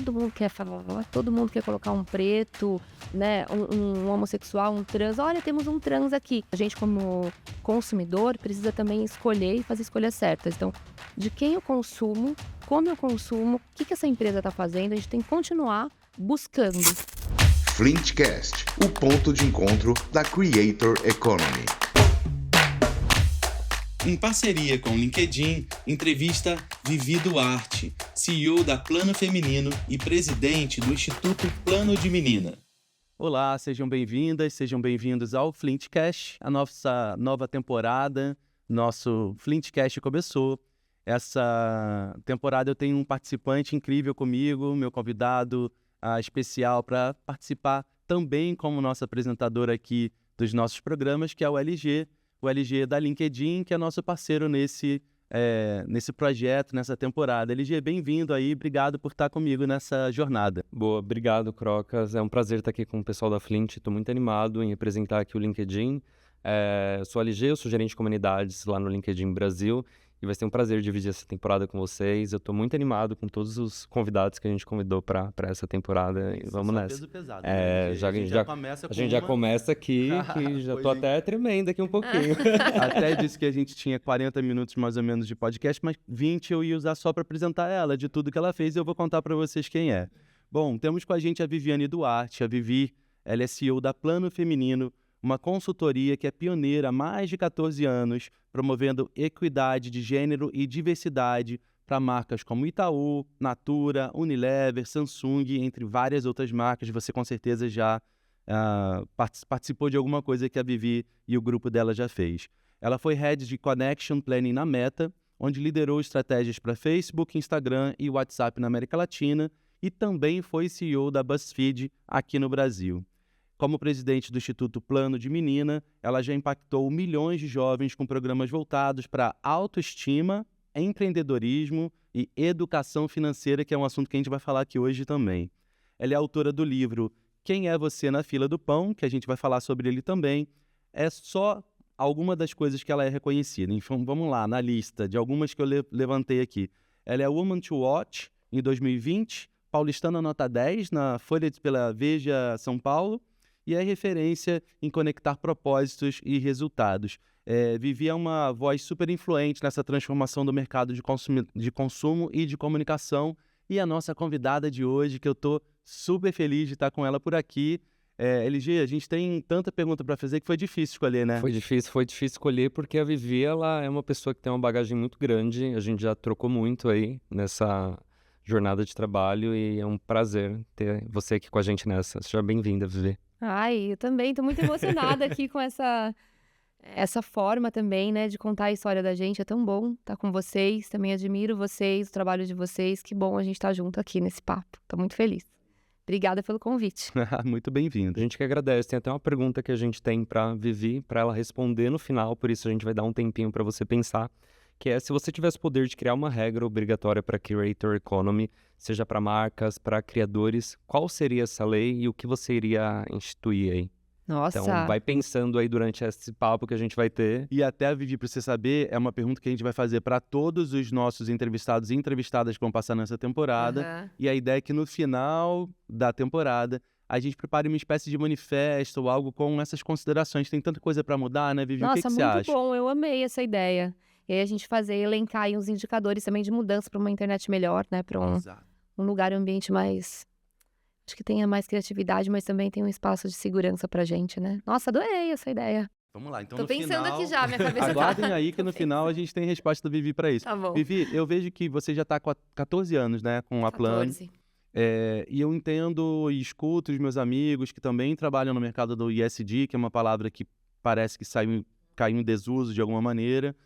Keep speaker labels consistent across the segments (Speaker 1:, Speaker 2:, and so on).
Speaker 1: todo mundo quer falar, todo mundo quer colocar um preto, né, um homossexual, um trans. Olha, temos um trans aqui. A gente, como consumidor, precisa também escolher e fazer escolhas certas. Então, de quem eu consumo, como eu consumo, o que essa empresa está fazendo, a gente tem que continuar buscando.
Speaker 2: Flintcast, o ponto de encontro da Creator Economy.
Speaker 3: Em parceria com o LinkedIn, entrevista Vivi Duarte, CEO da Plano Feminino e presidente do Instituto Plano de Menina.
Speaker 4: Olá, sejam bem-vindas, sejam bem-vindos ao Flintcast, a nossa nova temporada. Nosso Flintcast começou. Essa temporada eu tenho um participante incrível comigo, meu convidado especial para participar também como nosso apresentador aqui dos nossos programas, que é o LG. O LG da LinkedIn, que é nosso parceiro nesse projeto, nessa temporada. LG, bem-vindo aí, obrigado por estar comigo nessa jornada.
Speaker 5: Boa, obrigado, Crocas. É um prazer estar aqui com o pessoal da Flint, estou muito animado em representar aqui o LinkedIn. Eu sou LG, eu sou gerente de comunidades lá no LinkedIn Brasil e vai ser um prazer dividir essa temporada com vocês. Eu estou muito animado com todos os convidados que a gente convidou para essa temporada. E vamos nessa.
Speaker 4: Peso pesado,
Speaker 5: né?
Speaker 4: a gente já começa com
Speaker 5: já começa aqui, que já tô até tremendo aqui um pouquinho.
Speaker 4: Até disse que a gente tinha 40 minutos mais ou menos de podcast, mas 20 eu ia usar só para apresentar ela, de tudo que ela fez, e eu vou contar para vocês quem é. Bom, temos com a gente a Viviane Duarte. A Vivi, ela é CEO da Plano Feminino, uma consultoria que é pioneira há mais de 14 anos, promovendo equidade de gênero e diversidade para marcas como Itaú, Natura, Unilever, Samsung, entre várias outras marcas. Você com certeza já participou de alguma coisa que a Vivi e o grupo dela já fez. Ela foi Head de Connection Planning na Meta, onde liderou estratégias para Facebook, Instagram e WhatsApp na América Latina, e também foi CEO da BuzzFeed aqui no Brasil. Como presidente do Instituto Plano de Menina, ela já impactou milhões de jovens com programas voltados para autoestima, empreendedorismo e educação financeira, que é um assunto que a gente vai falar aqui hoje também. Ela é autora do livro Quem é Você na Fila do Pão, que a gente vai falar sobre ele também. É só alguma das coisas que ela é reconhecida. Então, vamos lá, na lista de algumas que eu levantei aqui. Ela é Woman to Watch em 2020, paulistana nota 10 na Folha pela Veja São Paulo, e é referência em conectar propósitos e resultados. Vivi é uma voz super influente nessa transformação do mercado de consumo e de comunicação. E a nossa convidada de hoje, que eu estou super feliz de estar com ela por aqui. LG, a gente tem tanta pergunta para fazer que foi difícil escolher, né?
Speaker 5: Foi difícil escolher porque a Vivi, ela é uma pessoa que tem uma bagagem muito grande. A gente já trocou muito aí nessa jornada de trabalho e é um prazer ter você aqui com a gente nessa. Seja bem-vinda, Vivi.
Speaker 1: Ai, eu também estou muito emocionada aqui com essa forma também, né, de contar a história da gente. É tão bom estar com vocês, também admiro vocês, o trabalho de vocês. Que bom a gente estar junto aqui nesse papo. Estou muito feliz. Obrigada pelo convite.
Speaker 4: Muito bem-vindo.
Speaker 5: A gente que agradece. Tem até uma pergunta que a gente tem para Vivi, para ela responder no final, por isso a gente vai dar um tempinho para você pensar, que é: se você tivesse o poder de criar uma regra obrigatória para a Creator Economy, seja para marcas, para criadores, qual seria essa lei e o que você iria instituir aí?
Speaker 1: Nossa!
Speaker 5: Então, vai pensando aí durante esse papo que a gente vai ter.
Speaker 4: E até, Vivi, para você saber, é uma pergunta que a gente vai fazer para todos os nossos entrevistados e entrevistadas que vão passar nessa temporada.
Speaker 1: Uhum.
Speaker 4: E a ideia é que no final da temporada a gente prepare uma espécie de manifesto ou algo com essas considerações. Tem tanta coisa para mudar, né, Vivi?
Speaker 1: Nossa,
Speaker 4: o que você acha?
Speaker 1: muito bom. Eu amei essa ideia. E aí a gente elencar aí uns indicadores também de mudança para uma internet melhor, né? Para um lugar, um ambiente mais... Acho que tenha mais criatividade, mas também tem um espaço de segurança pra gente, né? Nossa, adorei essa ideia.
Speaker 4: Vamos lá, então
Speaker 1: Tô
Speaker 4: no
Speaker 1: pensando
Speaker 4: final...
Speaker 1: aqui já, minha cabeça
Speaker 4: Aguardem aí que no final a gente tem resposta do Vivi para isso.
Speaker 1: Tá bom.
Speaker 4: Vivi, eu vejo que você já está com 14 anos, né, com a Plano.
Speaker 1: 14.
Speaker 4: E eu entendo e escuto os meus amigos que também trabalham no mercado do ESG, que é uma palavra que parece que caiu em desuso de alguma maneira.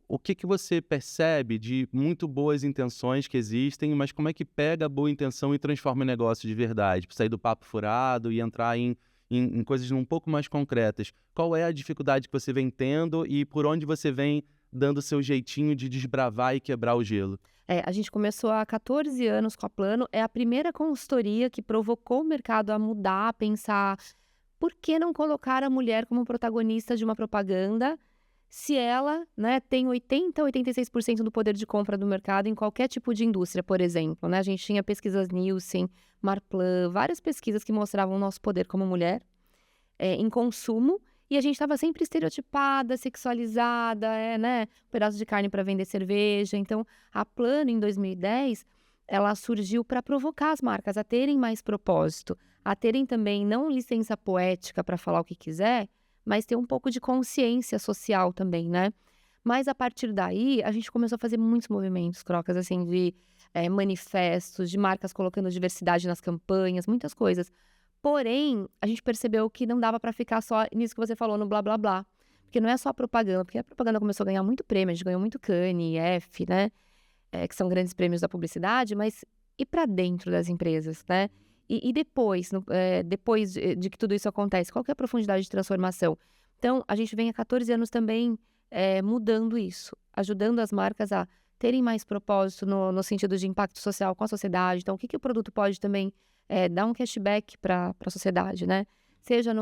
Speaker 4: O que você percebe de muito boas intenções que existem, mas como é que pega a boa intenção e transforma em negócio de verdade? Para sair do papo furado e entrar em coisas um pouco mais concretas. Qual é a dificuldade que você vem tendo e por onde você vem dando seu jeitinho de desbravar e quebrar o gelo?
Speaker 1: A gente começou há 14 anos com a Plano. É a primeira consultoria que provocou o mercado a mudar, a pensar por que não colocar a mulher como protagonista de uma propaganda se ela, né, tem 80, 86% do poder de compra do mercado em qualquer tipo de indústria, por exemplo, né? A gente tinha pesquisas Nielsen, Marplan, várias pesquisas que mostravam o nosso poder como mulher em consumo, e a gente estava sempre estereotipada, sexualizada, né? Um pedaço de carne para vender cerveja. Então, a Plano, em 2010, ela surgiu para provocar as marcas a terem mais propósito, a terem também não licença poética para falar o que quiser, mas ter um pouco de consciência social também, né? Mas a partir daí, a gente começou a fazer muitos movimentos, Crocas, assim, de manifestos, de marcas colocando diversidade nas campanhas, muitas coisas. Porém, a gente percebeu que não dava para ficar só nisso que você falou, no blá, blá, blá. Porque não é só a propaganda, porque a propaganda começou a ganhar muito prêmio, a gente ganhou muito Cannes, F, né? Que são grandes prêmios da publicidade, mas e para dentro das empresas, né? E depois, depois de que tudo isso acontece, qual que é a profundidade de transformação? Então, a gente vem há 14 anos também mudando isso, ajudando as marcas a terem mais propósito no sentido de impacto social com a sociedade. Então, o que o produto pode também dar um cashback para a sociedade, né? Seja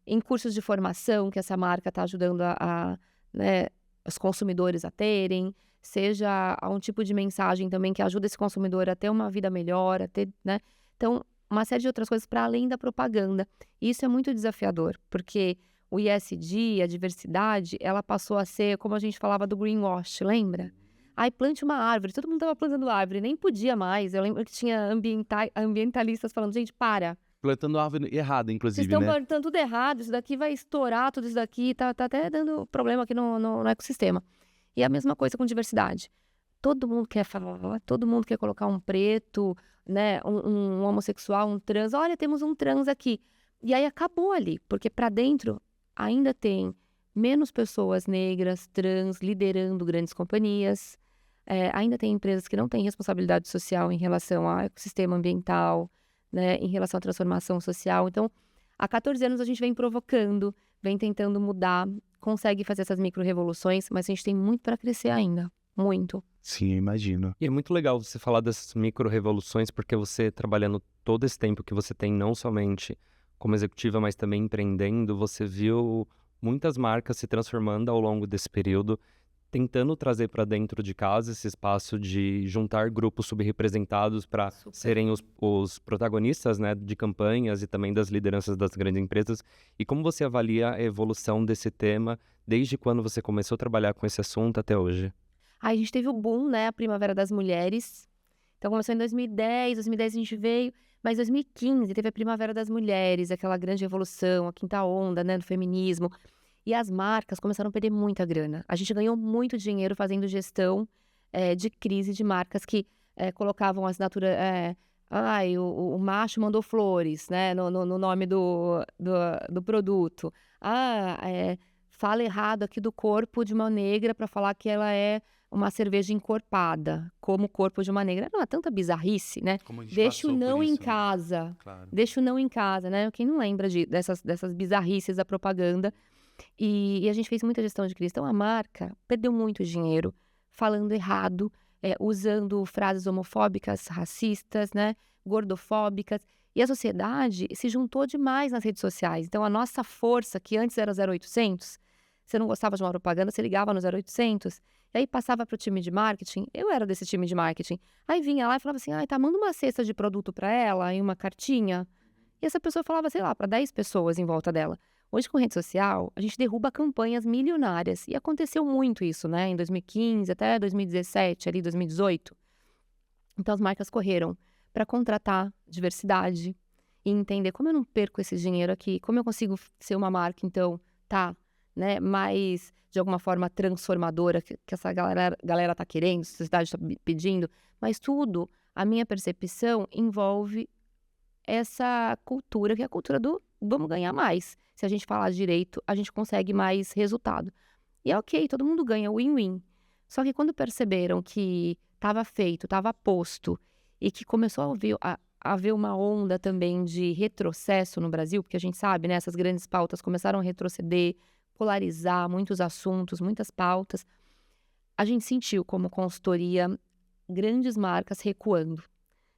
Speaker 1: em cursos de formação que essa marca está ajudando né, os consumidores a terem, seja a um tipo de mensagem também que ajuda esse consumidor a ter uma vida melhor, a ter, né? Então, uma série de outras coisas para além da propaganda. E isso é muito desafiador, porque o ESG, a diversidade, ela passou a ser, como a gente falava do greenwash, lembra? Aí plante uma árvore, todo mundo estava plantando árvore, nem podia mais. Eu lembro que tinha ambientalistas falando, gente, para.
Speaker 4: Plantando árvore errada,
Speaker 1: Vocês
Speaker 4: inclusive,
Speaker 1: estão
Speaker 4: né?
Speaker 1: plantando tudo errado, isso daqui vai estourar, tudo isso daqui, tá até dando problema aqui no ecossistema. E a mesma coisa com diversidade. Todo mundo quer falar, todo mundo quer colocar um preto, né, um homossexual, um trans. Olha, temos um trans aqui. E aí acabou ali, porque para dentro ainda tem menos pessoas negras, trans, liderando grandes companhias. Ainda tem empresas que não têm responsabilidade social em relação ao ecossistema ambiental, né, em relação à transformação social. Então, há 14 anos a gente vem provocando, vem tentando mudar, consegue fazer essas micro-revoluções, mas a gente tem muito para crescer ainda, muito.
Speaker 4: Sim, eu imagino.
Speaker 5: E é muito legal você falar dessas micro-revoluções, porque você trabalhando todo esse tempo que você tem, não somente como executiva, mas também empreendendo, você viu muitas marcas se transformando ao longo desse período, tentando trazer para dentro de casa esse espaço de juntar grupos subrepresentados para serem os protagonistas, né, de campanhas e também das lideranças das grandes empresas. E como você avalia a evolução desse tema desde quando você começou a trabalhar com esse assunto até hoje?
Speaker 1: Aí a gente teve o boom, né, a Primavera das Mulheres. Então começou em 2010 a gente veio, mas em 2015 teve a Primavera das Mulheres, aquela grande revolução, a quinta onda, né, do feminismo. E as marcas começaram a perder muita grana. A gente ganhou muito dinheiro fazendo gestão de crise de marcas que colocavam a assinatura... o macho mandou flores, né, no nome do produto. Fala errado aqui do corpo de uma negra para falar que ela é uma cerveja encorpada, como o corpo de uma negra. Não é tanta bizarrice, né? Deixa o não em casa.
Speaker 4: Claro.
Speaker 1: Deixa o não em casa, né? Quem não lembra dessas bizarrices da propaganda? E a gente fez muita gestão de crise. Então, a marca perdeu muito dinheiro falando errado, usando frases homofóbicas, racistas, né, gordofóbicas. E a sociedade se juntou demais nas redes sociais. Então, a nossa força, que antes era 0800, você não gostava de uma propaganda, você ligava no 0800, e aí passava para o time de marketing. Eu era desse time de marketing. Aí vinha lá e falava assim, manda uma cesta de produto para ela e uma cartinha. E essa pessoa falava, sei lá, para 10 pessoas em volta dela. Hoje, com rede social, a gente derruba campanhas milionárias. E aconteceu muito isso, né? Em 2015 até 2017, ali 2018. Então, as marcas correram para contratar diversidade e entender como eu não perco esse dinheiro aqui, como eu consigo ser uma marca, então, né, mais, de alguma forma, transformadora, que essa galera tá querendo, a sociedade está pedindo. Mas tudo, a minha percepção, envolve essa cultura, que é a cultura do vamos ganhar mais. Se a gente falar direito, a gente consegue mais resultado. E é ok, todo mundo ganha, win-win. Só que quando perceberam que estava feito, estava posto, e que começou a haver uma onda também de retrocesso no Brasil, porque a gente sabe, né, essas grandes pautas começaram a retroceder, polarizar muitos assuntos, muitas pautas. A gente sentiu como consultoria grandes marcas recuando.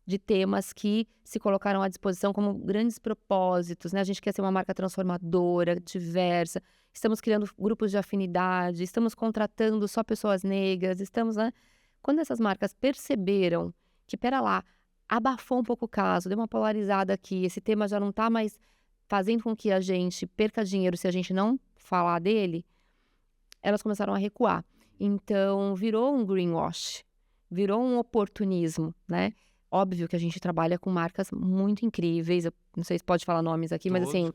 Speaker 1: de temas que se colocaram à disposição como grandes propósitos, né? A gente quer ser uma marca transformadora, diversa, estamos criando grupos de afinidade, estamos contratando só pessoas negras, estamos, né? Quando essas marcas perceberam que, pera lá, abafou um pouco o caso, deu uma polarizada aqui, esse tema já não está mais fazendo com que a gente perca dinheiro se a gente não falar dele, elas começaram a recuar. Então, virou um greenwash, virou um oportunismo, né? Óbvio que a gente trabalha com marcas muito incríveis, eu não sei se pode falar nomes aqui, mas assim,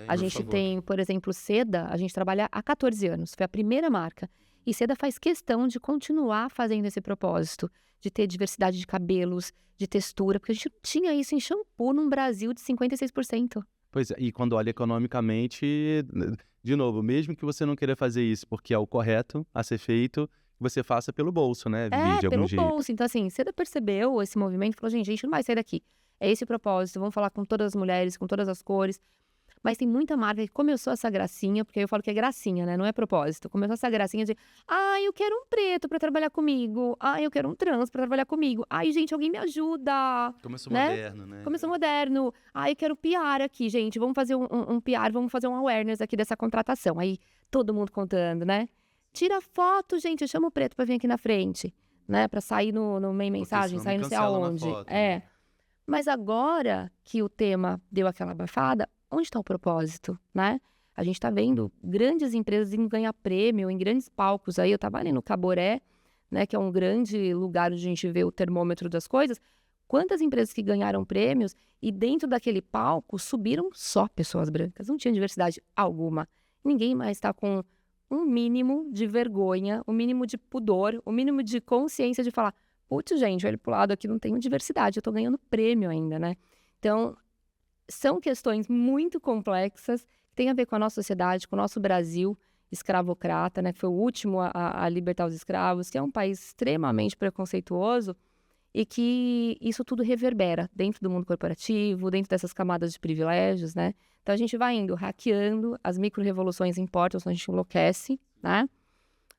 Speaker 1: a gente tem, por exemplo, Seda, a gente trabalha há 14 anos, foi a primeira marca. E Seda faz questão de continuar fazendo esse propósito, de ter diversidade de cabelos, de textura, porque a gente não tinha isso em shampoo num Brasil de 56%.
Speaker 4: Pois é, e quando olha economicamente, de novo, mesmo que você não queira fazer isso porque é o correto a ser feito, você faça pelo bolso, né, Vivi, de algum
Speaker 1: Pelo
Speaker 4: jeito.
Speaker 1: bolso. Então, assim, Seda percebeu esse movimento e falou, gente, a gente não vai sair daqui. É esse o propósito, vamos falar com todas as mulheres, com todas as cores. Mas tem muita marca que começou essa gracinha, porque eu falo que é gracinha, né? Não é propósito. Começou essa gracinha de, eu quero um preto pra trabalhar comigo. Eu quero um trans pra trabalhar comigo. Gente, alguém me ajuda.
Speaker 4: Começou
Speaker 1: né?
Speaker 4: moderno, né?
Speaker 1: Começou moderno. Eu quero PR aqui, gente. Vamos fazer um PR, vamos fazer um awareness aqui dessa contratação. Aí, todo mundo contando, né? Tira foto, gente. Eu chamo o preto pra vir aqui na frente, né? Pra sair no meio mensagem,
Speaker 4: senão
Speaker 1: sair
Speaker 4: me
Speaker 1: não sei
Speaker 4: cancela na
Speaker 1: aonde.
Speaker 4: foto, né?
Speaker 1: Mas agora que o tema deu aquela abafada, onde está o propósito, né? A gente está vendo grandes empresas indo ganhar prêmio em grandes palcos. Aí eu estava ali no Caboré, né? Que é um grande lugar onde a gente vê o termômetro das coisas. Quantas empresas que ganharam prêmios e dentro daquele palco subiram só pessoas brancas. Não tinha diversidade alguma. Ninguém mais está com um mínimo de vergonha, um mínimo de pudor, um mínimo de consciência de falar, putz, gente, olha pro lado aqui, não tenho diversidade, eu tô ganhando prêmio ainda, né? Então, são questões muito complexas, que têm a ver com a nossa sociedade, com o nosso Brasil escravocrata, né? Que foi o último a libertar os escravos, que é um país extremamente preconceituoso e que isso tudo reverbera dentro do mundo corporativo, dentro dessas camadas de privilégios, né? Então, a gente vai indo, hackeando, as micro-revoluções importam, senão a gente enlouquece, né?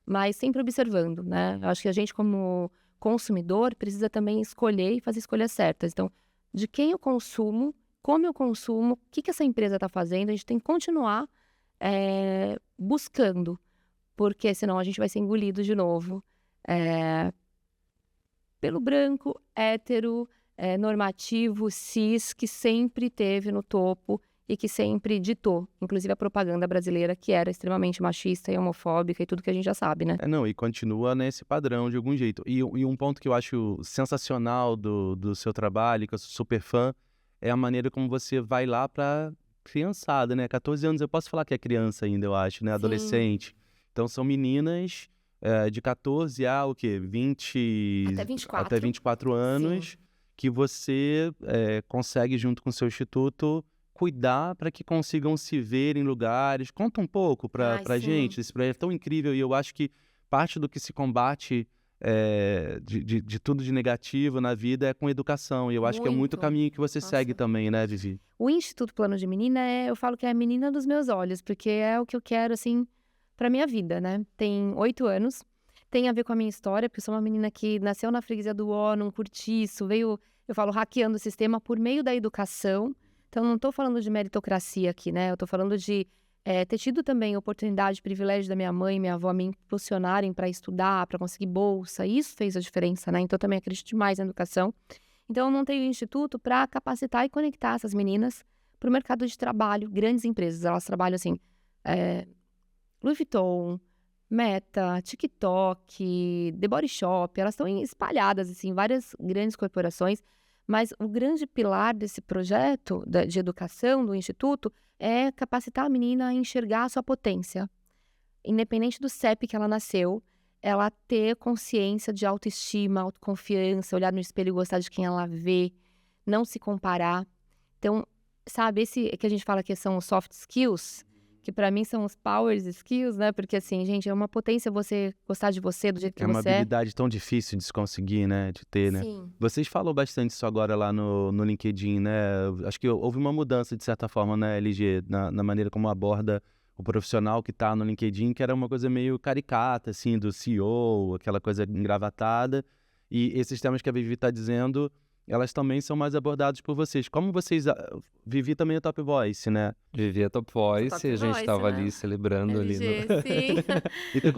Speaker 1: Mas sempre observando, né? Eu acho que a gente, como consumidor, precisa também escolher e fazer escolhas certas. Então, de quem eu consumo, como eu consumo, o que essa empresa está fazendo, a gente tem que continuar buscando, porque senão a gente vai ser engolido de novo pelo branco, hétero, normativo, cis, que sempre teve no topo e que sempre ditou, inclusive a propaganda brasileira, que era extremamente machista e homofóbica e tudo que a gente já sabe, né?
Speaker 4: Não, e continua nesse padrão de algum jeito. E um ponto que eu acho sensacional do seu trabalho, que eu sou super fã, é a maneira como você vai lá pra criançada, né? 14 anos, eu posso falar que é criança ainda, eu acho, né? Adolescente. Então, são meninas de 14 a, 20...
Speaker 1: Até 24.
Speaker 4: Até 24 anos,
Speaker 1: Sim.
Speaker 4: que você consegue, junto com o seu instituto, cuidar para que consigam se ver em lugares. Conta um pouco pra
Speaker 1: Sim.
Speaker 4: gente, esse projeto é tão incrível, e eu acho que parte do que se combate de tudo de negativo na vida é com educação, e eu acho que é muito o caminho que você segue também, né, Vivi?
Speaker 1: O Instituto Plano de Menina, eu falo que é a menina dos meus olhos, porque é o que eu quero, assim, pra minha vida, né? Tem 8 anos, tem a ver com a minha história, porque eu sou uma menina que nasceu na freguesia do Ó, num cortiço, veio, eu falo, hackeando o sistema por meio da educação. Então, não tô falando de meritocracia aqui, né? Eu tô falando de ter tido também oportunidade, privilégio da minha mãe e minha avó me impulsionarem para estudar, para conseguir bolsa. Isso fez a diferença, né? Então, eu também acredito demais na educação. Então, eu montei o Instituto para capacitar e conectar essas meninas para o mercado de trabalho, grandes empresas. Elas trabalham, assim, Louis Vuitton, Meta, TikTok, The Body Shop. Elas estão espalhadas, assim, em várias grandes corporações. Mas o grande pilar desse projeto de educação do Instituto é capacitar a menina a enxergar a sua potência. Independente do CEP que ela nasceu, ela ter consciência de autoestima, autoconfiança, olhar no espelho e gostar de quem ela vê, não se comparar. Então, sabe, esse que a gente fala que são os soft skills, que pra mim são os power skills, né? Porque assim, gente, é uma potência você gostar de você, do jeito que
Speaker 4: É uma
Speaker 1: você é.
Speaker 4: habilidade tão difícil de se conseguir, né? De ter, né?
Speaker 1: Sim.
Speaker 4: Vocês falam bastante isso agora lá no LinkedIn, né? Acho que houve uma mudança, de certa forma, né, LG, na maneira como aborda o profissional que tá no LinkedIn, que era uma coisa meio caricata, assim, do CEO, aquela coisa engravatada. E esses temas que a Vivi tá dizendo elas também são mais abordadas por vocês. Como vocês... Vivi também é Top Voice, né?
Speaker 5: Vivia Top Voice,
Speaker 1: Top
Speaker 5: a gente
Speaker 1: Voice,
Speaker 5: estava
Speaker 1: né?
Speaker 5: ali celebrando ali.
Speaker 1: LG, sim.
Speaker 4: Então,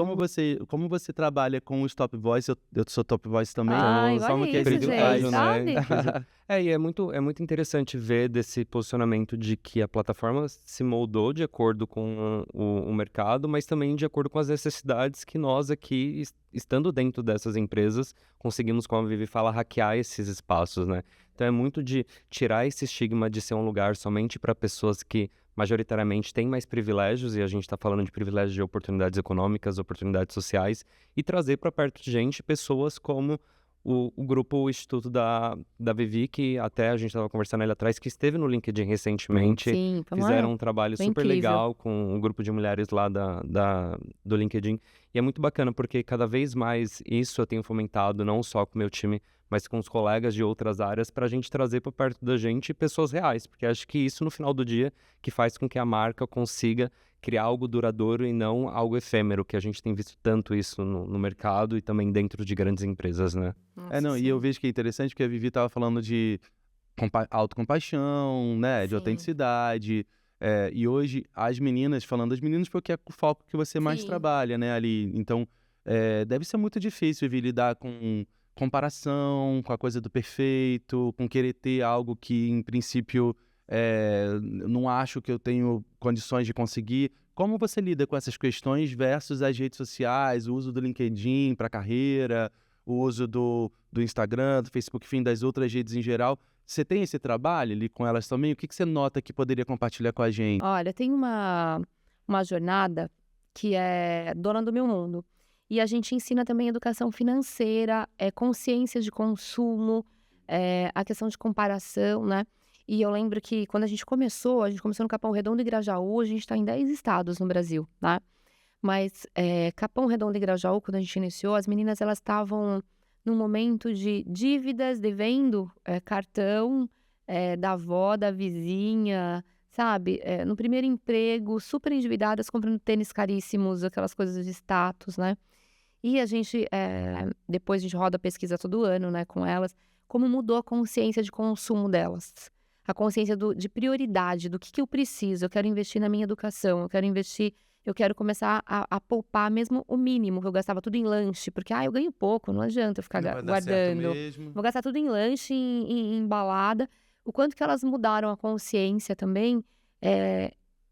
Speaker 4: como você trabalha com os Top Voice? Eu sou Top Voice também.
Speaker 1: Ai,
Speaker 4: então,
Speaker 1: olha
Speaker 4: que é
Speaker 1: isso,
Speaker 5: privilégio,
Speaker 1: gente,
Speaker 5: né?
Speaker 1: sabe?
Speaker 5: E é muito interessante ver desse posicionamento de que a plataforma se moldou de acordo com o mercado, mas também de acordo com as necessidades que nós aqui, estando dentro dessas empresas, conseguimos, como a Vivi fala, hackear esses espaços, né? Então é muito de tirar esse estigma de ser um lugar somente para pessoas que majoritariamente têm mais privilégios, e a gente está falando de privilégios de oportunidades econômicas, oportunidades sociais, e trazer para perto de gente pessoas como o grupo, o Instituto da Vivi, que até a gente estava conversando ali atrás, que esteve no LinkedIn recentemente,
Speaker 1: Sim,
Speaker 5: fizeram um trabalho
Speaker 1: foi
Speaker 5: super
Speaker 1: incrível.
Speaker 5: legal com um grupo de mulheres lá do LinkedIn. E é muito bacana, porque cada vez mais isso eu tenho fomentado, não só com o meu time, mas com os colegas de outras áreas, para a gente trazer para perto da gente pessoas reais, porque acho que isso, no final do dia, que faz com que a marca consiga criar algo duradouro e não algo efêmero, que a gente tem visto tanto isso no mercado e também dentro de grandes empresas, né?
Speaker 1: Nossa,
Speaker 4: E eu
Speaker 1: sim.
Speaker 4: vejo que é interessante porque a Vivi estava falando de autocompaixão, né? De
Speaker 1: Sim.
Speaker 4: autenticidade. E hoje, as meninas, falando das meninas, porque é o foco que você mais
Speaker 1: Sim.
Speaker 4: trabalha, né, ali. Então, deve ser muito difícil, Vivi, lidar com comparação, com a coisa do perfeito, com querer ter algo que, em princípio, não acho que eu tenho condições de conseguir. Como você lida com essas questões versus as redes sociais, o uso do LinkedIn para carreira, o uso do Instagram, do Facebook, enfim, das outras redes em geral? Você tem esse trabalho ali com elas também? O que você nota que poderia compartilhar com a gente?
Speaker 1: Olha, tem uma jornada que é Dona do Meu Mundo. E a gente ensina também educação financeira, consciência de consumo, a questão de comparação, né? E eu lembro que quando a gente começou no Capão Redondo e Grajaú, a gente está em 10 estados no Brasil, né? Mas Capão Redondo e Grajaú, quando a gente iniciou, as meninas elas estavam num momento de dívidas, devendo cartão da avó, da vizinha, sabe? No primeiro emprego, super endividadas, comprando tênis caríssimos, aquelas coisas de status, né? E a gente, depois a gente roda a pesquisa todo ano, né, com elas, como mudou a consciência de consumo delas. A consciência de prioridade, do que eu preciso, eu quero investir na minha educação, eu quero começar a poupar mesmo o mínimo, que eu gastava tudo em lanche, porque, eu ganho pouco, não adianta eu ficar
Speaker 4: Não vai dar certo
Speaker 1: guardando.
Speaker 4: mesmo.
Speaker 1: Vou gastar tudo em lanche, em balada. O quanto que elas mudaram a consciência também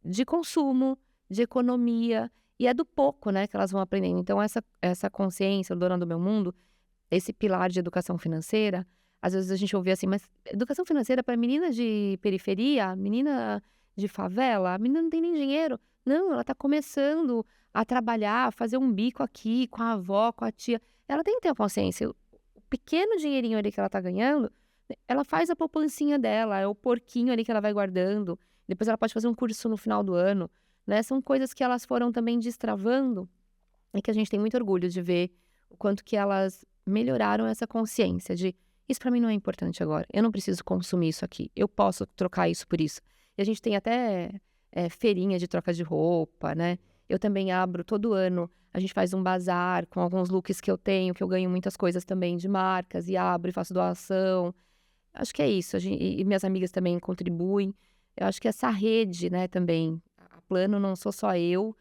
Speaker 1: de consumo, de economia, e é do pouco, né, que elas vão aprendendo. Então, essa consciência, o Dona do Meu Mundo, esse pilar de educação financeira, às vezes a gente ouvia assim, mas educação financeira para menina de periferia, menina de favela, a menina não tem nem dinheiro. Não, ela está começando a trabalhar, a fazer um bico aqui com a avó, com a tia. Ela tem que ter a consciência. O pequeno dinheirinho ali que ela está ganhando, ela faz a poupancinha dela, é o porquinho ali que ela vai guardando. Depois ela pode fazer um curso no final do ano, né? São coisas que elas foram também destravando e que a gente tem muito orgulho de ver o quanto que elas melhoraram essa consciência de isso para mim não é importante agora, eu não preciso consumir isso aqui, eu posso trocar isso por isso. E a gente tem até feirinha de troca de roupa, né? Eu também abro todo ano, a gente faz um bazar com alguns looks que eu tenho, que eu ganho muitas coisas também de marcas e abro e faço doação. Acho que é isso, e minhas amigas também contribuem. Eu acho que essa rede, né, também, a Plano não sou só eu,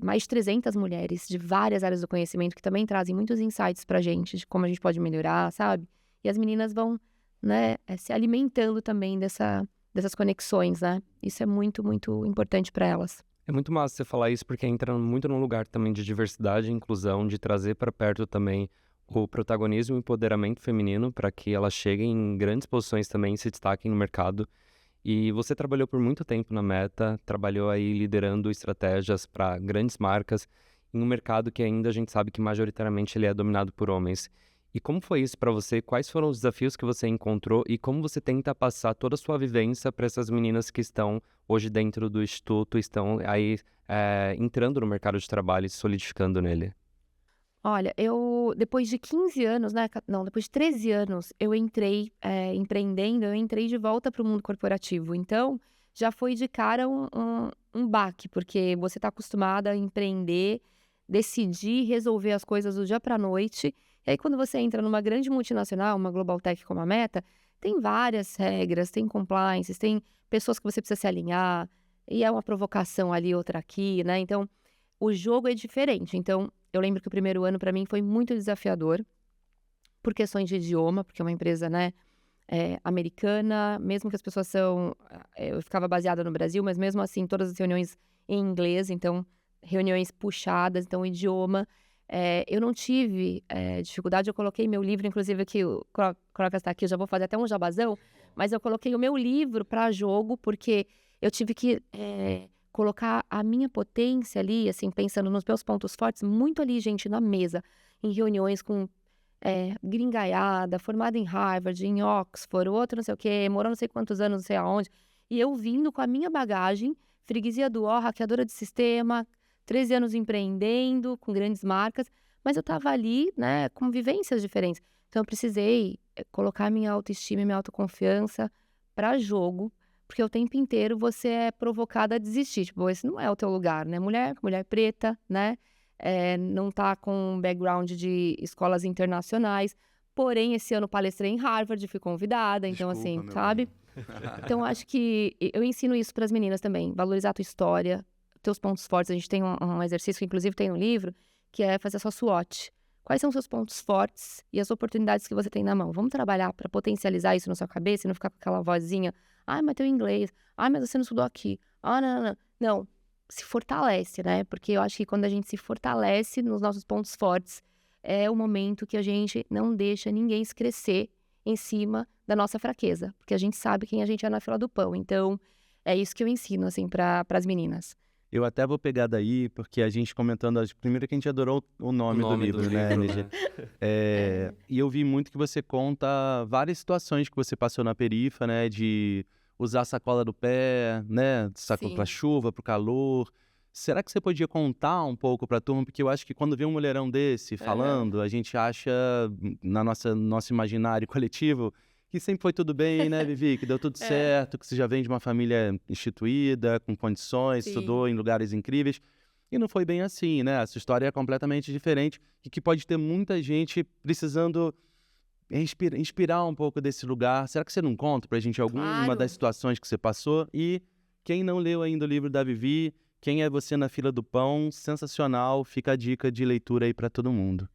Speaker 1: mais de 300 mulheres de várias áreas do conhecimento que também trazem muitos insights pra gente, de como a gente pode melhorar, sabe? E as meninas vão, né, se alimentando também dessas conexões, né? Isso é muito, muito importante para elas.
Speaker 5: É muito massa você falar isso, porque entra muito num lugar também de diversidade e inclusão, de trazer para perto também o protagonismo e empoderamento feminino para que elas cheguem em grandes posições também e se destaquem no mercado. E você trabalhou por muito tempo na Meta, trabalhou aí liderando estratégias para grandes marcas em um mercado que ainda a gente sabe que majoritariamente ele é dominado por homens. E como foi isso para você? Quais foram os desafios que você encontrou e como você tenta passar toda a sua vivência para essas meninas que estão hoje dentro do Instituto, estão aí entrando no mercado de trabalho e se solidificando nele?
Speaker 1: Olha, eu, depois de 15 anos, né? Não, depois de 13 anos, eu entrei empreendendo, eu entrei de volta para o mundo corporativo. Então, já foi de cara um baque, porque você está acostumada a empreender, decidir, resolver as coisas do dia para a noite. E aí, quando você entra numa grande multinacional, uma Global Tech como a Meta, tem várias regras, tem compliances, tem pessoas que você precisa se alinhar, e é uma provocação ali, outra aqui, né? Então, o jogo é diferente. Então, eu lembro que o primeiro ano, para mim, foi muito desafiador, por questões de idioma, porque é uma empresa, né, americana, mesmo que as pessoas são... eu ficava baseada no Brasil, mas mesmo assim, todas as reuniões em inglês, então, reuniões puxadas, então, o idioma... eu não tive dificuldade, eu coloquei meu livro, inclusive aqui, o Crocas está aqui, eu já vou fazer até um jabazão, mas eu coloquei o meu livro para jogo, porque eu tive que colocar a minha potência ali, assim, pensando nos meus pontos fortes, muito ali, gente, na mesa, em reuniões com gringaiada, formada em Harvard, em Oxford, outro não sei o quê, morou não sei quantos anos, não sei aonde, e eu vindo com a minha bagagem, freguesia do ó, hackeadora de sistema, 13 anos empreendendo, com grandes marcas, mas eu estava ali, né, com vivências diferentes. Então, eu precisei colocar minha autoestima e minha autoconfiança para jogo, porque o tempo inteiro você é provocada a desistir. Tipo, esse não é o teu lugar, né? Mulher preta, né? Não tá com background de escolas internacionais. Porém, esse ano palestrei em Harvard, fui convidada. Então,
Speaker 4: Desculpa,
Speaker 1: assim,
Speaker 4: meu
Speaker 1: sabe? Então, acho que eu ensino isso para as meninas também. Valorizar a tua história, teus pontos fortes. A gente tem um exercício que, inclusive, tem no livro, que é fazer a sua SWOT. Quais são os seus pontos fortes e as oportunidades que você tem na mão? Vamos trabalhar para potencializar isso na sua cabeça e não ficar com aquela vozinha. Ai, mas teu inglês. Ai, mas você não estudou aqui. Ah, não. Não, se fortalece, né? Porque eu acho que quando a gente se fortalece nos nossos pontos fortes, é o momento que a gente não deixa ninguém se crescer em cima da nossa fraqueza. Porque a gente sabe quem a gente é na fila do pão. Então, é isso que eu ensino, assim, para as meninas.
Speaker 4: Eu até vou pegar daí, porque a gente comentando, primeiro que a gente adorou o nome do livro, né, LG? E eu vi muito que você conta várias situações que você passou na perifa, né, de usar a sacola do pé, né, sacola para chuva, para o calor. Será que você podia contar um pouco para a turma? Porque eu acho que quando vê um mulherão desse falando, a gente acha, na nosso imaginário coletivo, que sempre foi tudo bem, né, Vivi? Que deu tudo certo, que você já vem de uma família instituída, com condições, estudou em lugares incríveis. E não foi bem assim, né? A sua história é completamente diferente e que pode ter muita gente precisando inspirar um pouco desse lugar. Será que você não conta pra gente alguma das situações que você passou? E quem não leu ainda o livro da Vivi, Quem é Você na Fila do Pão? Sensacional, fica a dica de leitura aí pra todo mundo.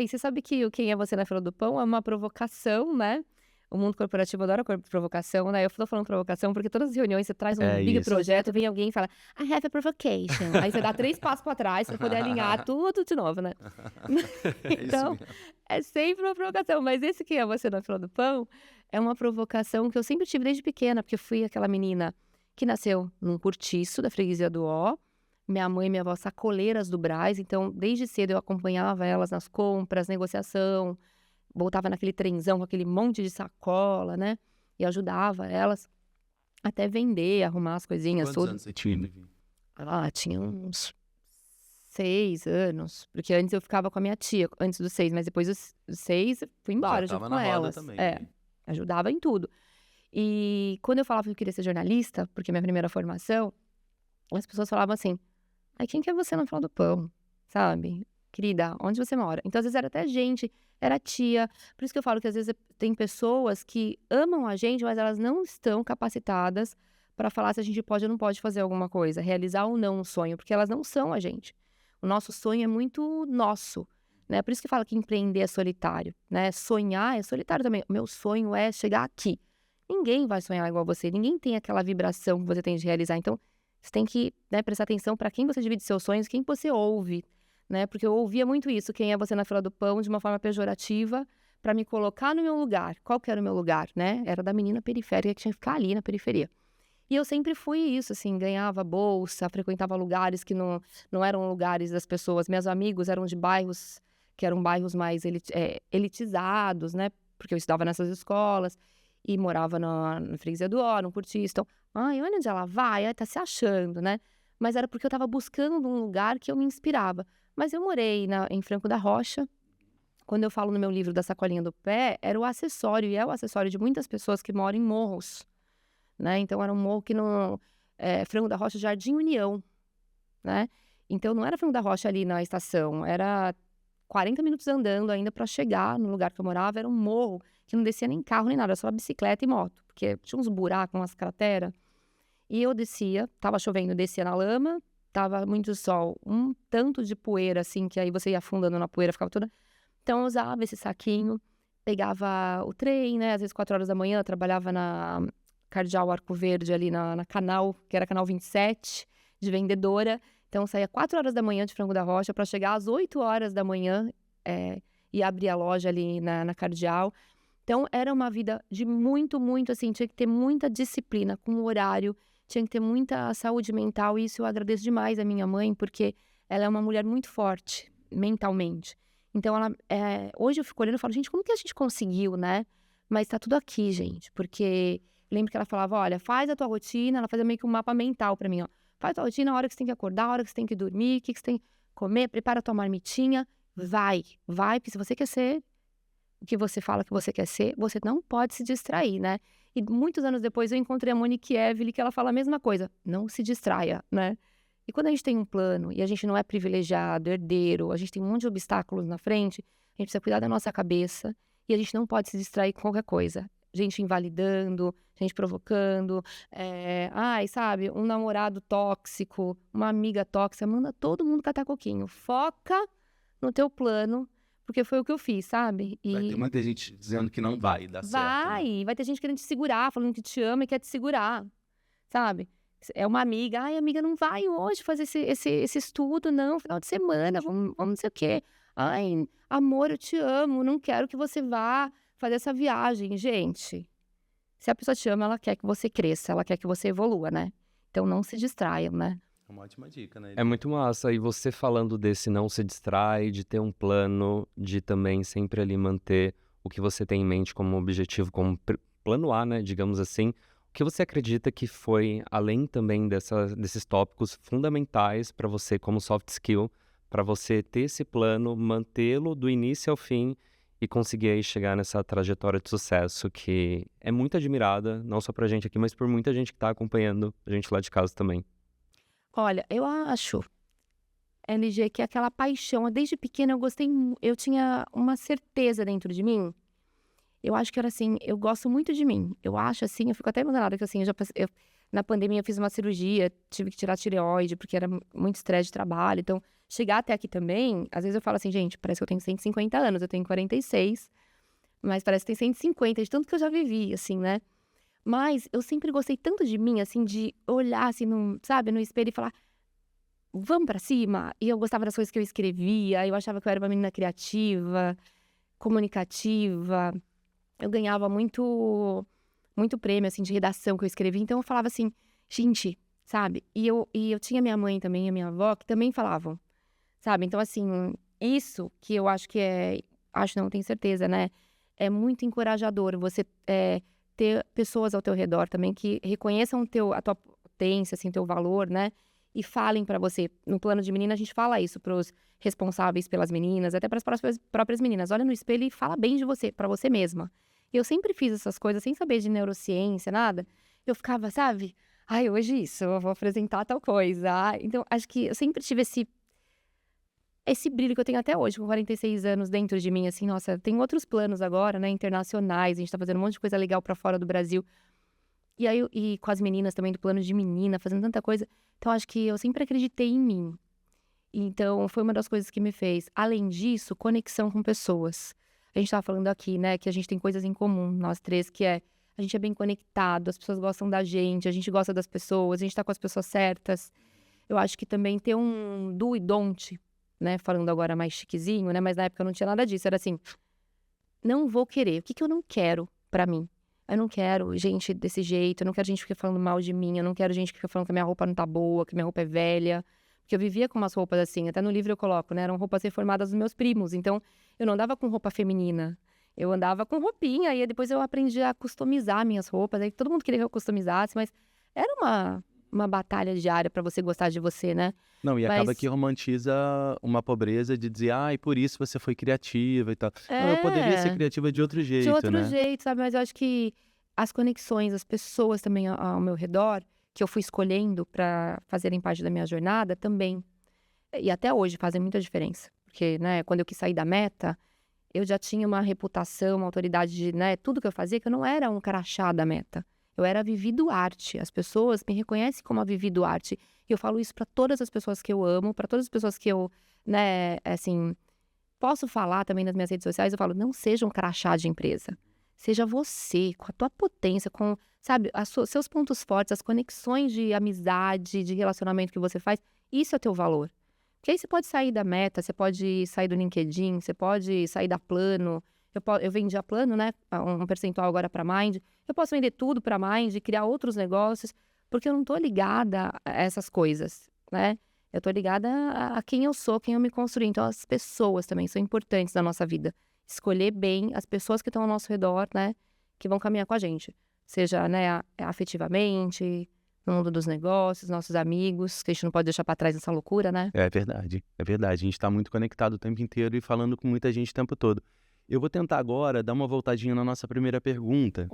Speaker 1: E você sabe que o Quem é Você na Fila do Pão é uma provocação, né? O mundo corporativo adora provocação, né? Eu tô falando provocação porque todas as reuniões você traz um big projeto, vem alguém e fala, I have a provocation. Aí você dá 3 passos pra trás pra poder alinhar tudo de novo, né? Então, é sempre uma provocação. Mas esse Quem é Você na Fila do Pão é uma provocação que eu sempre tive desde pequena, porque eu fui aquela menina que nasceu num cortiço da freguesia do Ó. Minha mãe e minha avó sacoleiras do Brás, então desde cedo eu acompanhava elas nas compras, negociação, voltava naquele trenzão com aquele monte de sacola, né? E ajudava elas até vender, arrumar as coisinhas.
Speaker 4: Quantos anos você tinha, Vivi?
Speaker 1: Tinha uns 6 anos. Porque antes eu ficava com a minha tia, antes dos 6. Mas depois dos 6, fui embora junto com elas.
Speaker 4: Também,
Speaker 1: ajudava em tudo. E quando eu falava que eu queria ser jornalista, porque minha primeira formação, as pessoas falavam assim, quem que é você na fila do pão? Sabe? Querida, onde você mora? Então, às vezes, era até gente, era tia. Por isso que eu falo que, às vezes, tem pessoas que amam a gente, mas elas não estão capacitadas para falar se a gente pode ou não pode fazer alguma coisa, realizar ou não um sonho, porque elas não são a gente. O nosso sonho é muito nosso, né? Por isso que eu falo que empreender é solitário, né? Sonhar é solitário também. O meu sonho é chegar aqui. Ninguém vai sonhar igual você, ninguém tem aquela vibração que você tem de realizar. Então, você tem que, né, prestar atenção para quem você divide seus sonhos, quem você ouve, né? Porque eu ouvia muito isso, quem é você na fila do pão, de uma forma pejorativa, para me colocar no meu lugar. Qual que era o meu lugar, né? Era da menina periférica que tinha que ficar ali na periferia. E eu sempre fui isso, assim, ganhava bolsa, frequentava lugares que não eram lugares das pessoas. Meus amigos eram de bairros que eram bairros mais elitizados, né? Porque eu estudava nessas escolas e morava na freguesia do Ó, no Cortiço. Então, olha onde ela vai, tá se achando, né? Mas era porque eu tava buscando um lugar que eu me inspirava. Mas eu morei em Franco da Rocha. Quando eu falo no meu livro da sacolinha do pé, era o acessório, e é o acessório de muitas pessoas que moram em morros, né? Então, era um morro que não... Franco da Rocha, Jardim União, né? Então, não era Franco da Rocha ali na estação, era 40 minutos andando ainda pra chegar no lugar que eu morava. Era um morro que não descia nem carro nem nada, era só bicicleta e moto. Porque tinha uns buracos, umas crateras. E eu descia, tava chovendo, descia na lama, tava muito sol, um tanto de poeira, assim, que aí você ia afundando na poeira, ficava toda... Então eu usava esse saquinho, pegava o trem, né, às vezes 4 horas da manhã, eu trabalhava na Cardeal Arco Verde, ali na Canal, que era Canal 27, de vendedora. Então eu saía 4 horas da manhã de Frango da Rocha para chegar às 8 horas da manhã e abrir a loja ali na Cardeal. Então era uma vida de muito, muito, assim, tinha que ter muita disciplina com o horário, tinha que ter muita saúde mental, e isso eu agradeço demais à minha mãe, porque ela é uma mulher muito forte, mentalmente. Então, hoje eu fico olhando e falo, gente, como que a gente conseguiu, né? Mas tá tudo aqui, gente, porque lembro que ela falava, olha, faz a tua rotina, ela fazia meio que um mapa mental pra mim, ó. Faz a tua rotina, a hora que você tem que acordar, a hora que você tem que dormir, o que você tem que comer, prepara a tua marmitinha, vai, porque se você quer ser o que você fala que você quer ser, você não pode se distrair, né? E muitos anos depois eu encontrei a Monique Evely, que ela fala a mesma coisa, não se distraia, né? E quando a gente tem um plano e a gente não é privilegiado, herdeiro, a gente tem um monte de obstáculos na frente, a gente precisa cuidar da nossa cabeça e a gente não pode se distrair com qualquer coisa. Gente invalidando, gente provocando, sabe, um namorado tóxico, uma amiga tóxica, manda todo mundo catar coquinho. Foca no teu plano, porque foi o que eu fiz, sabe? E
Speaker 4: Vai ter muita gente dizendo que não vai dar certo. Né?
Speaker 1: Vai ter gente querendo te segurar, falando que te ama e quer te segurar, sabe? É uma amiga, amiga, não vai hoje fazer esse estudo, não, final de semana, vamos não sei o quê. Ai, amor, eu te amo, não quero que você vá fazer essa viagem. Gente, se a pessoa te ama, ela quer que você cresça, ela quer que você evolua, né? Então não se distraiam, né?
Speaker 4: É uma ótima dica, né?
Speaker 5: É muito massa. E você falando desse não se distrai, de ter um plano, de também sempre ali manter o que você tem em mente como objetivo, como plano A, né? Digamos assim. O que você acredita que foi, além também desses tópicos fundamentais para você como soft skill, para você ter esse plano, mantê-lo do início ao fim e conseguir aí chegar nessa trajetória de sucesso que é muito admirada, não só pra gente aqui, mas por muita gente que tá acompanhando a gente lá de casa também.
Speaker 1: Olha, eu acho, LG, que aquela paixão, desde pequena eu tinha uma certeza dentro de mim. Eu acho que era assim, eu gosto muito de mim. Eu acho assim, eu fico até emocionada que assim, na pandemia eu fiz uma cirurgia, tive que tirar a tireoide, porque era muito estresse de trabalho. Então, chegar até aqui também, às vezes eu falo assim, gente, parece que eu tenho 150 anos, eu tenho 46, mas parece que tem 150, de tanto que eu já vivi, assim, né? Mas eu sempre gostei tanto de mim, assim, de olhar, assim, no espelho e falar, vamos pra cima? E eu gostava das coisas que eu escrevia, eu achava que eu era uma menina criativa, comunicativa. Eu ganhava muito prêmio, assim, de redação que eu escrevi. Então, eu falava assim, gente, sabe? E eu tinha minha mãe também, a minha avó, que também falavam, sabe? Então, assim, isso que eu acho que não tenho certeza, né? É muito encorajador você ter pessoas ao teu redor também que reconheçam a tua potência, assim, teu valor, né? E falem pra você. No plano de menina, a gente fala isso pros responsáveis pelas meninas, até pras próprias meninas. Olha no espelho e fala bem de você, pra você mesma. Eu sempre fiz essas coisas sem saber de neurociência, nada. Eu ficava, sabe? Ai, hoje isso, eu vou apresentar tal coisa. Então, acho que eu sempre tive esse brilho que eu tenho até hoje, com 46 anos dentro de mim, assim, nossa, tem outros planos agora, né, internacionais, a gente tá fazendo um monte de coisa legal pra fora do Brasil. E aí, e com as meninas também, do plano de menina, fazendo tanta coisa. Então, acho que eu sempre acreditei em mim. Então, foi uma das coisas que me fez. Além disso, conexão com pessoas. A gente tava falando aqui, né, que a gente tem coisas em comum, nós três, que a gente é bem conectado, as pessoas gostam da gente, a gente gosta das pessoas, a gente tá com as pessoas certas. Eu acho que também ter um do e don't, né, falando agora mais chiquezinho, né, mas na época não tinha nada disso, era assim, não vou querer, o que eu não quero pra mim? Eu não quero gente desse jeito, eu não quero gente que fique falando mal de mim, eu não quero gente que fique falando que a minha roupa não tá boa, que minha roupa é velha. Porque eu vivia com umas roupas assim, até no livro eu coloco, né? Eram roupas reformadas dos meus primos. Então, eu não andava com roupa feminina. Eu andava com roupinha, e depois eu aprendi a customizar minhas roupas. Aí todo mundo queria que eu customizasse, mas era uma batalha diária pra você gostar de você, né?
Speaker 4: Não, e acaba que romantiza uma pobreza de dizer, e por isso você foi criativa e tal. Não, eu poderia ser criativa de outro jeito,
Speaker 1: de outro
Speaker 4: né?
Speaker 1: jeito, sabe? Mas eu acho que as conexões, as pessoas também ao meu redor, que eu fui escolhendo pra fazerem parte da minha jornada, também. E até hoje fazem muita diferença. porque, né, quando eu quis sair da Meta, eu já tinha uma reputação, uma autoridade de, né, tudo que eu fazia, que eu não era um crachá da Meta. Eu era a Vivi Duarte. As pessoas me reconhecem como a Vivi Duarte. E eu falo isso para todas as pessoas que eu amo, para todas as pessoas que eu, né, assim, posso falar também nas minhas redes sociais. Eu falo, não seja um crachá de empresa. Seja você, com a tua potência, com, sabe, seus pontos fortes, as conexões de amizade, de relacionamento que você faz. Isso é teu valor. Porque aí você pode sair da Meta, você pode sair do LinkedIn, você pode sair da Plano. Eu vendi a Plano, né? Um percentual agora para Mind. Eu posso vender tudo para Mind, criar outros negócios, porque eu não tô ligada a essas coisas, né? Eu tô ligada a quem eu sou, quem eu me construí. Então, as pessoas também são importantes na nossa vida. Escolher bem as pessoas que estão ao nosso redor, né? Que vão caminhar com a gente. Seja, né, afetivamente, no mundo dos negócios, nossos amigos, que a gente não pode deixar para trás nessa loucura, né?
Speaker 4: É verdade, é verdade. A gente está muito conectado o tempo inteiro e falando com muita gente o tempo todo. Eu vou tentar agora dar uma voltadinha na nossa primeira pergunta,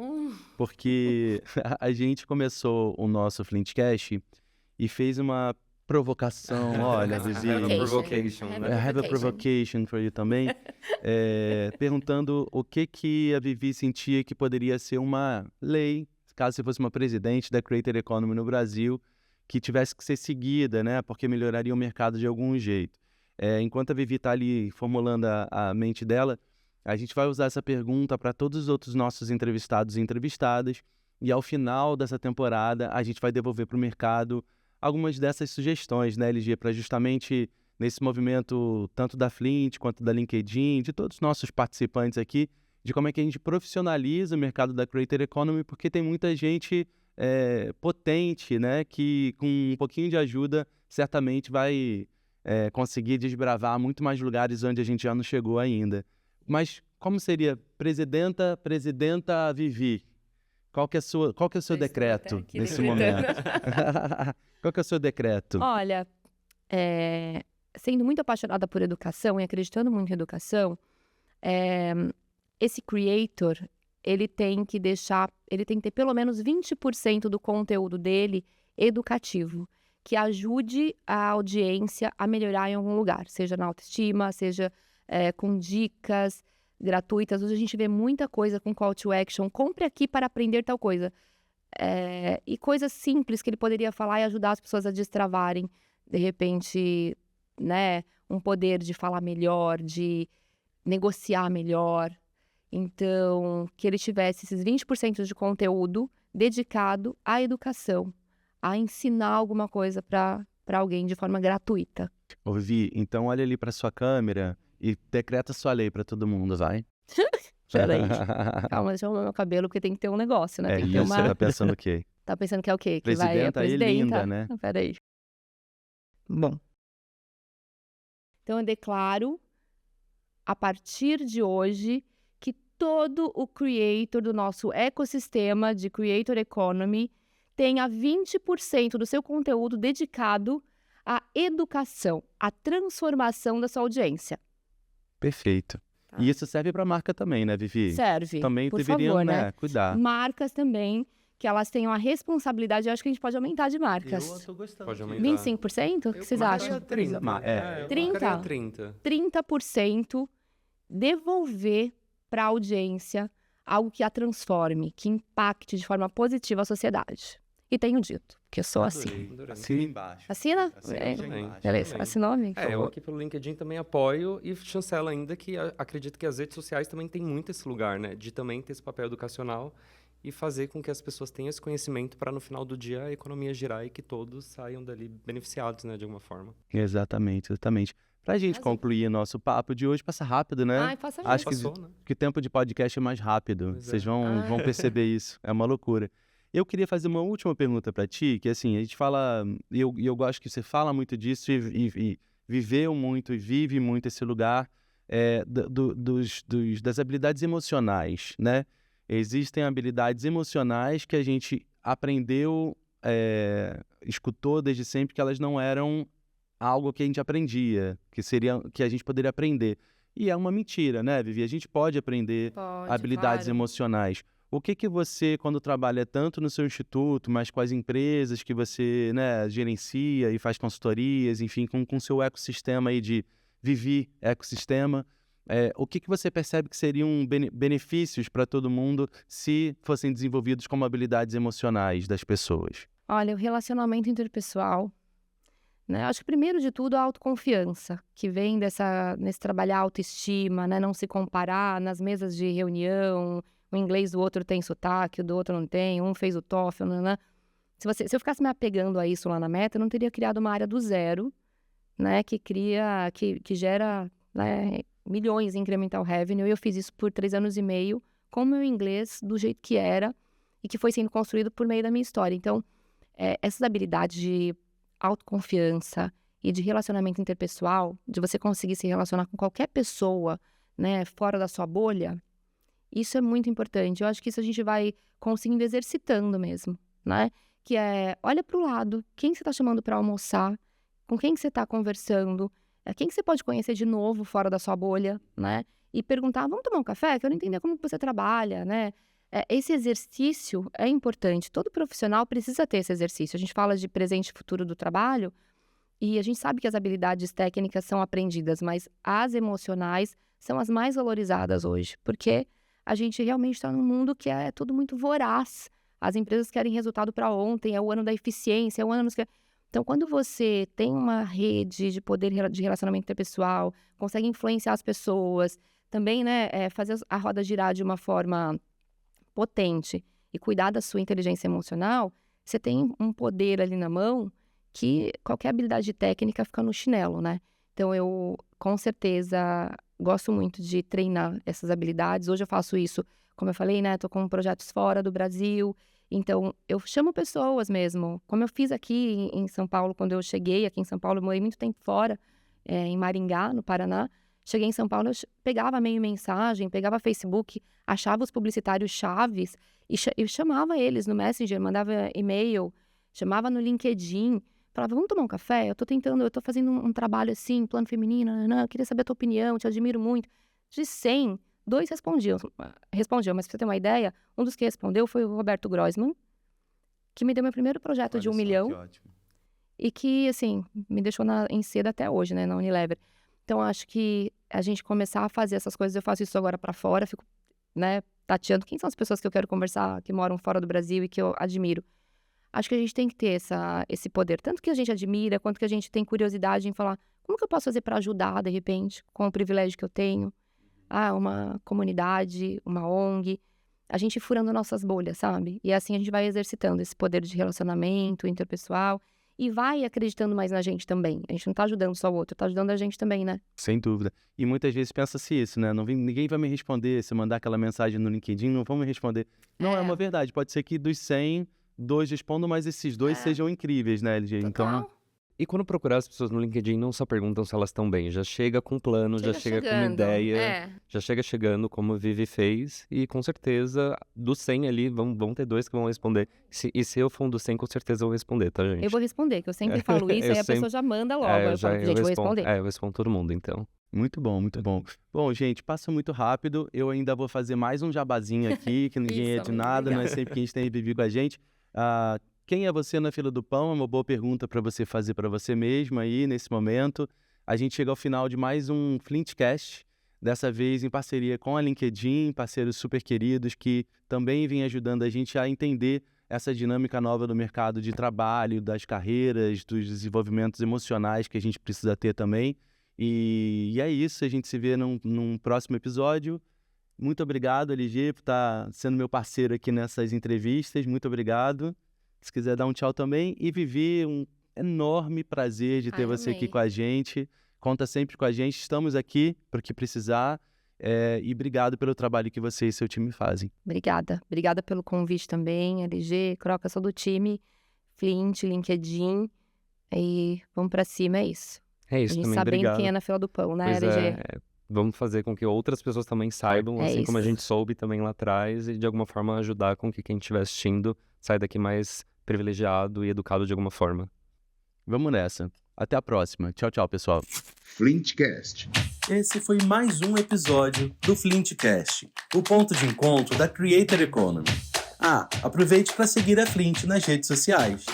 Speaker 4: porque a gente começou o nosso Flintcast e fez uma provocação, olha, Vivi,
Speaker 5: Have a provocation, né?
Speaker 4: have a provocation for you também, perguntando o que a Vivi sentia que poderia ser uma lei, caso você fosse uma presidente da Creator Economy no Brasil, que tivesse que ser seguida, né, porque melhoraria o mercado de algum jeito. Enquanto a Vivi está ali formulando a mente dela, a gente vai usar essa pergunta para todos os outros nossos entrevistados e entrevistadas, e ao final dessa temporada a gente vai devolver para o mercado algumas dessas sugestões, né, LG, para justamente nesse movimento tanto da Flint quanto da LinkedIn, de todos os nossos participantes aqui, de como é que a gente profissionaliza o mercado da Creator Economy, porque tem muita gente potente, né, que com um pouquinho de ajuda certamente vai conseguir desbravar muito mais lugares onde a gente já não chegou ainda. Mas como seria presidenta Vivi? Qual que é o seu decreto nesse momento? Qual que é o seu decreto?
Speaker 1: Olha, sendo muito apaixonada por educação e acreditando muito em educação, esse creator, ele tem que ter pelo menos 20% do conteúdo dele educativo, que ajude a audiência a melhorar em algum lugar, seja na autoestima, seja com dicas gratuitas. Hoje a gente vê muita coisa com call to action, compre aqui para aprender tal coisa. E coisas simples que ele poderia falar e ajudar as pessoas a destravarem, de repente, né, um poder de falar melhor, de negociar melhor. Então, que ele tivesse esses 20% de conteúdo dedicado à educação, a ensinar alguma coisa para alguém de forma gratuita.
Speaker 4: Ô, Vivi, então olha ali para sua câmera e decreta sua lei para todo mundo, vai?
Speaker 1: Peraí. Calma, deixa eu arrumar meu cabelo, porque tem que ter um negócio, né? Tem que ter
Speaker 4: Você tá pensando o quê?
Speaker 1: Tá pensando que é o quê? Que
Speaker 4: Presidenta
Speaker 1: vai
Speaker 4: e linda, né?
Speaker 1: Não, peraí. Bom. Então, eu declaro, a partir de hoje, que todo o creator do nosso ecossistema de Creator Economy tenha 20% do seu conteúdo dedicado à educação, à transformação da sua audiência.
Speaker 4: Perfeito.
Speaker 1: Tá.
Speaker 4: E isso serve para a marca também, né, Vivi?
Speaker 1: Serve,
Speaker 4: também
Speaker 1: por
Speaker 4: deveriam,
Speaker 1: favor,
Speaker 4: né, cuidar.
Speaker 1: Marcas também, que elas tenham a responsabilidade, eu acho que a gente pode aumentar de marcas.
Speaker 4: Eu tô gostando.
Speaker 5: Pode
Speaker 4: disso.
Speaker 5: aumentar.
Speaker 1: 25%? O que vocês acham?
Speaker 5: 30.
Speaker 1: 30?
Speaker 5: 30.
Speaker 1: 30% devolver para a audiência algo que a transforme, que impacte de forma positiva a sociedade. E tenho dito, porque eu sou assim.
Speaker 5: Adorei.
Speaker 4: Assina embaixo.
Speaker 1: Assina?
Speaker 5: Também.
Speaker 1: Beleza,
Speaker 5: Também.
Speaker 1: assinou, amigo?
Speaker 5: Eu aqui pelo LinkedIn também apoio e chancelo ainda que acredito que as redes sociais também têm muito esse lugar, né? De também ter esse papel educacional e fazer com que as pessoas tenham esse conhecimento para no final do dia a economia girar e que todos saiam dali beneficiados, né? De alguma forma.
Speaker 4: Exatamente, exatamente. Pra gente
Speaker 1: Arrasou.
Speaker 4: concluir nosso papo de hoje, passa rápido, né?
Speaker 1: Ai, passa
Speaker 4: Acho que,
Speaker 5: Passou, né?
Speaker 4: que o tempo de podcast é mais rápido.
Speaker 5: Pois é.
Speaker 4: Vocês vão perceber isso. É uma loucura. Eu queria fazer uma última pergunta para ti, que assim, a gente fala, e eu gosto que você fala muito disso e viveu muito e vive muito esse lugar das habilidades emocionais, né? Existem habilidades emocionais que a gente aprendeu, escutou desde sempre que elas não eram algo que a gente aprendia, que a gente poderia aprender. E é uma mentira, né, Vivi? A gente pode aprender habilidades emocionais. O que você, quando trabalha tanto no seu instituto, mas com as empresas que você, né, gerencia e faz consultorias, enfim, com o seu ecossistema aí de Vivi Ecossistema. O que você percebe que seriam benefícios para todo mundo se fossem desenvolvidos como habilidades emocionais das pessoas?
Speaker 1: Olha, o relacionamento interpessoal, né? Acho que primeiro de tudo a autoconfiança, que vem nesse trabalhar a autoestima, né? Não se comparar nas mesas de reunião, o inglês do outro tem sotaque, o do outro não tem, um fez o TOEFL, né? Se eu ficasse me apegando a isso lá na Meta, eu não teria criado uma área do zero, né? Que gera, né, milhões em incremental revenue. Eu fiz isso por 3 anos e meio, com o meu inglês do jeito que era e que foi sendo construído por meio da minha história. Então, essas habilidades de autoconfiança e de relacionamento interpessoal, de você conseguir se relacionar com qualquer pessoa, né, fora da sua bolha, isso é muito importante. Eu acho que isso a gente vai conseguindo exercitando mesmo, né? Que olha para o lado, quem você está chamando para almoçar, com quem que você está conversando, quem que você pode conhecer de novo fora da sua bolha, né? E perguntar, vamos tomar um café? Quero entender como você trabalha, né? Esse exercício é importante. Todo profissional precisa ter esse exercício. A gente fala de presente e futuro do trabalho e a gente sabe que as habilidades técnicas são aprendidas, mas as emocionais são as mais valorizadas hoje, porque a gente realmente está num mundo que é tudo muito voraz. As empresas querem resultado para ontem, é o ano da eficiência, é o ano... Então, quando você tem uma rede de poder de relacionamento interpessoal, consegue influenciar as pessoas, também, né, fazer a roda girar de uma forma potente e cuidar da sua inteligência emocional, você tem um poder ali na mão que qualquer habilidade técnica fica no chinelo, né? Então, eu, com certeza, gosto muito de treinar essas habilidades. Hoje eu faço isso, como eu falei, né? Tô com projetos fora do Brasil. Então, eu chamo pessoas mesmo. Como eu fiz aqui em São Paulo, quando eu cheguei aqui em São Paulo, eu morei muito tempo fora, em Maringá, no Paraná. Cheguei em São Paulo, eu pegava e-mail mensagem, pegava Facebook, achava os publicitários chaves e chamava eles no Messenger, mandava e-mail, chamava no LinkedIn, falava, vamos tomar um café? Eu tô fazendo um trabalho assim, plano feminino, eu queria saber a tua opinião, te admiro muito. De 100, 2 respondiam, mas pra você ter uma ideia, um dos que respondeu foi o Roberto Groisman, que me deu meu primeiro projeto de 1 milhão e que, assim, me deixou em seda até hoje, né, na Unilever. Então, acho que a gente começar a fazer essas coisas, eu faço isso agora pra fora, fico, né, tateando quem são as pessoas que eu quero conversar, que moram fora do Brasil e que eu admiro. Acho que a gente tem que ter esse poder, tanto que a gente admira, quanto que a gente tem curiosidade em falar, como que eu posso fazer para ajudar, de repente, com o privilégio que eu tenho? Uma comunidade, uma ONG, a gente furando nossas bolhas, sabe? E assim a gente vai exercitando esse poder de relacionamento interpessoal e vai acreditando mais na gente também. A gente não tá ajudando só o outro, tá ajudando a gente também, né?
Speaker 4: Sem dúvida. E muitas vezes pensa-se isso, né? Ninguém vai me responder, se eu mandar aquela mensagem no LinkedIn, não vão me responder. Não, é uma verdade. Pode ser que dos 100, 2 respondam, mas esses 2 sejam incríveis, né, LG? Então...
Speaker 5: E quando procurar as pessoas no LinkedIn, não só perguntam se elas estão bem, já chega com plano, já chega com uma ideia, já chega chegando como a Vivi fez, e com certeza, dos 100 ali, vão ter 2 que vão responder. E se eu for um dos 100, com certeza eu vou responder, tá, gente?
Speaker 1: Eu vou responder, que eu sempre falo isso, aí a pessoa já manda logo. Eu falo, gente, vou responder.
Speaker 5: Eu respondo todo mundo, então.
Speaker 4: Muito bom, muito bom. Bom, gente, passa muito rápido, eu ainda vou fazer mais um jabazinho aqui, que ninguém é de nada, não é sempre que a gente tem Vivi com a gente. Quem é você na fila do pão? É uma boa pergunta para você fazer para você mesmo aí, nesse momento. A gente chega ao final de mais um Flintcast, dessa vez em parceria com a LinkedIn, parceiros super queridos que também vêm ajudando a gente a entender essa dinâmica nova do mercado de trabalho, das carreiras, dos desenvolvimentos emocionais que a gente precisa ter também. E é isso, a gente se vê num próximo episódio. Muito obrigado, LG, por estar sendo meu parceiro aqui nessas entrevistas. Muito obrigado. Se quiser dar um tchau também. E Vivi, um enorme prazer de ter você aqui com a gente. Conta sempre com a gente. Estamos aqui para o que precisar. E obrigado pelo trabalho que você e seu time fazem.
Speaker 1: Obrigada. Obrigada pelo convite também. LG, Croca, sou do time. Flint, LinkedIn. E vamos para cima, é isso.
Speaker 5: É isso,
Speaker 1: a gente
Speaker 5: também,
Speaker 1: sabendo
Speaker 5: obrigado.
Speaker 1: quem é na fila do pão, né,
Speaker 5: Pois
Speaker 1: LG?
Speaker 5: Vamos fazer com que outras pessoas também saibam, assim como a gente soube também lá atrás, e de alguma forma ajudar com que quem estiver assistindo saia daqui mais privilegiado e educado de alguma forma.
Speaker 4: Vamos nessa. Até a próxima. Tchau, tchau, pessoal.
Speaker 2: Flintcast.
Speaker 3: Esse foi mais um episódio do Flintcast, o ponto de encontro da Creator Economy. Aproveite para seguir a Flint nas redes sociais.